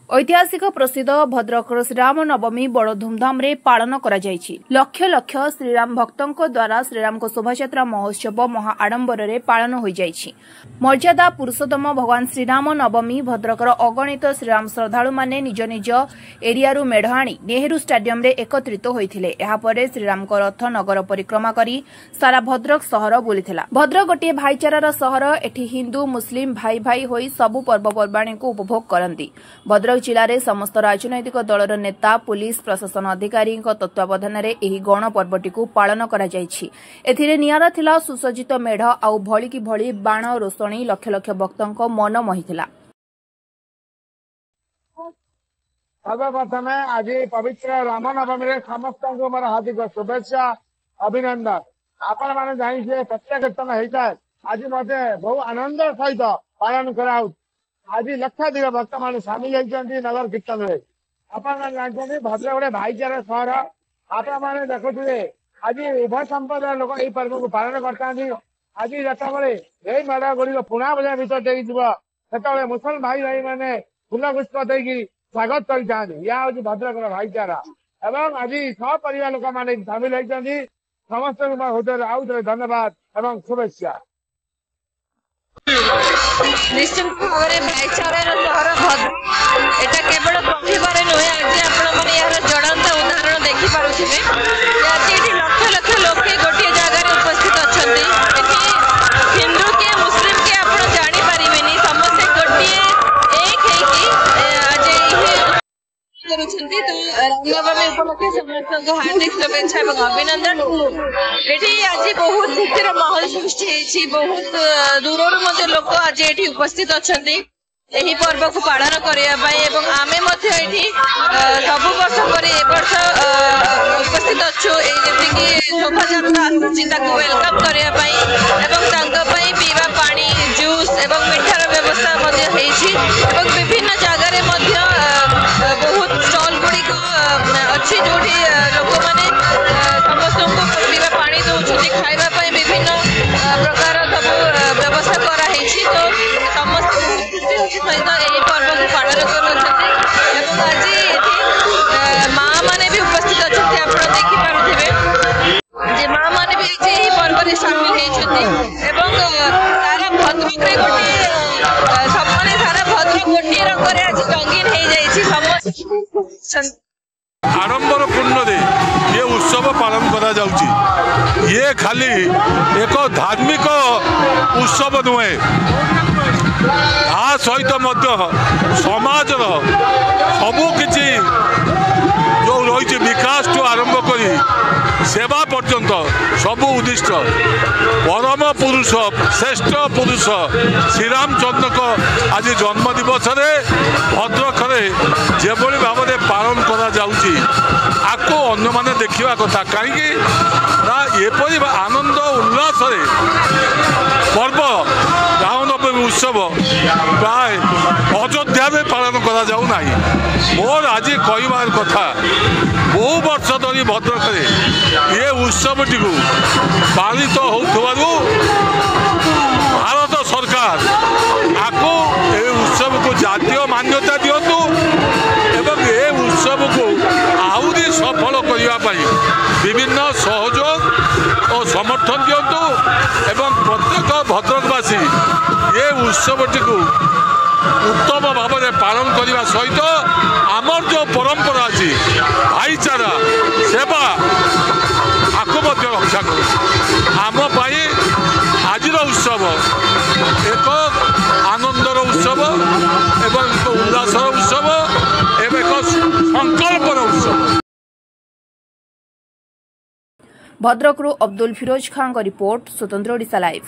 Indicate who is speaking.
Speaker 1: ऐतिहासिक प्रसिद्ध भद्रकर श्रीराम नवमी बड़ धूमधाम रे पालन करा जायछि। लक्ष लक्ष श्रीराम भक्तों द्वारा श्रीराम को शोभायात्रा महोत्सव महा आडंबर रे पालन हो जायछि। मर्यादा पुरुषोत्तम भगवान श्रीराम नवमी भद्रकर अगणित श्रीराम श्रद्धालु माने निज निज एरियारू मेढ़ आनी नेहरू स्टाडियम रे एकत्रित होइथिले। एहा परे श्रीराम को रथ नगर परिक्रमा करी सारा भद्रक सहर बुलिथिला। भद्रक गोटे भाईचारार सहर। एठी हिंदू मुस्लिम भाई भाई होई सबु पर्वपर्वाणी को उपभोग करंती। भद्रक जिले में समस्त राजनैतिक दलर नेता पुलिस प्रशासन अधिकारी तत्वावधान में गण पर्वटी को पालन करा जायछि। एथिरे नियारा थिला सुसज्जित मेढ़ आउ भली की भली बाण रोषणी लक्ष लक्ष भक्तों मन मोहिथिला।
Speaker 2: सर्वप्रथम आज पवित्र राम नवमी समस्त को मोर हार्दिक शुभेच्छा अभिनंदन। आपण मैंने जानी प्रत्येक कीर्तन होता है। आज मत बहु आनंद सहित पालन करा आज लक्षाधिक भक्त मान सामिल होती नगर कीर्तन में। आपने जानते भद्रक गोटे भाईचारा सहर। आपने देखुए आज उभय संप्रदाय लोक यही पर्व को पालन करता। आज जिते यही मेढ़ गुड़िक पुणा बजा भर देते मुसलमान भाई भाई मैंने फूल पुष्प देकी स्वागत कर यह हूँ भद्रक भाईचारा। एवं आज सपरिवार लोक मैंने सामिल होती समस्त आउ थे धन्यवाद एवं शुभेच्छा।
Speaker 3: निश्चित भाव में भाईचारा सहर भद्रक एटा केवल कहबार नुहे। आज आपण यार ज्वलंत उदाहरण देखिपे। आज ये लक्ष लक्ष लोक गोटे जगह उपस्थित अच्छा। हिंदू के मुस्लिम के आप जापर समस्ते गोटे एक आज तो रामनवमी उपलक्षे समस्त हार्दिक शुभेच्छा और अभिनंदन। ये आज बहुत खुशी माहौल सृष्टि बहुत दूर लोक आज ये उपस्थित अच्छा यही पर्व को पालन करने। आमे सब वर्ष पर उपस्थित अच्छु शोभायात्रा वेलकम करने पीवा पानी जूस एवं मिठार व्यवस्था विभिन्न जगह बहुत स्टॉल गुड़िक अच्छी जो लोक मैंने समस्त को पीवा पानी दौरान खावाई विभिन्न प्रकार सब व्यवस्था कराई। तो समस्त सहित यही पर्व को पालन कर आज माँ मैंने भी उपस्थित अच्छा। आप देखिपे माँ मैंने भी यही पर्व में सामिल होती। सारा भद्रक गोटे सबने सारा भद्रक गोटे रंग आज रंगीन हो जाए।
Speaker 4: आडंबर पूर्ण दे ये उत्सव पालन करा जाउची। ये खाली एक धार्मिक उत्सव नुहे आ सहित समाज सबू किछि जो रही विकास ठू आरंभ करी सेवा पर्यंत सबू उद्दिष्ट परम पुरुष श्रेष्ठ पुरुष श्रीरामचंद्र को आज जन्म दिवस भद्रक जेभली भाव में पालन करा जाउची आको अन्य माने देखिबा कथा। कहीं एपरी आनंद उल्लास पर्व रामनवमी उत्सव प्राय अयोध्या में पालन करा जाऊ नाही। मोर आज कहबार कथा बहु वर्ष धरी भद्रक ये उत्सव टी पालित हो भारत सरकार आपको ये उत्सव को जातीय मान्यता दिंतु एवं ये उत्सव को आहरी सफल करने विभिन्न सहयोग और समर्थन दिंतु एवं प्रत्येक भद्रकवासी ये उत्सवटी को उत्तम भाव में पालन करने सहित आमर जो परंपरा अच्छी भाईचारा सेवा आपको रक्षा कर आम आज उत्सव एक आनंदर उत्सव एवं एक उल्लासर उत्सव एवं एक संकल्पर उत्सव।
Speaker 1: भद्रकरू अब्दुल फिरोज खान का रिपोर्ट स्वतंत्र ओडिशा लाइव।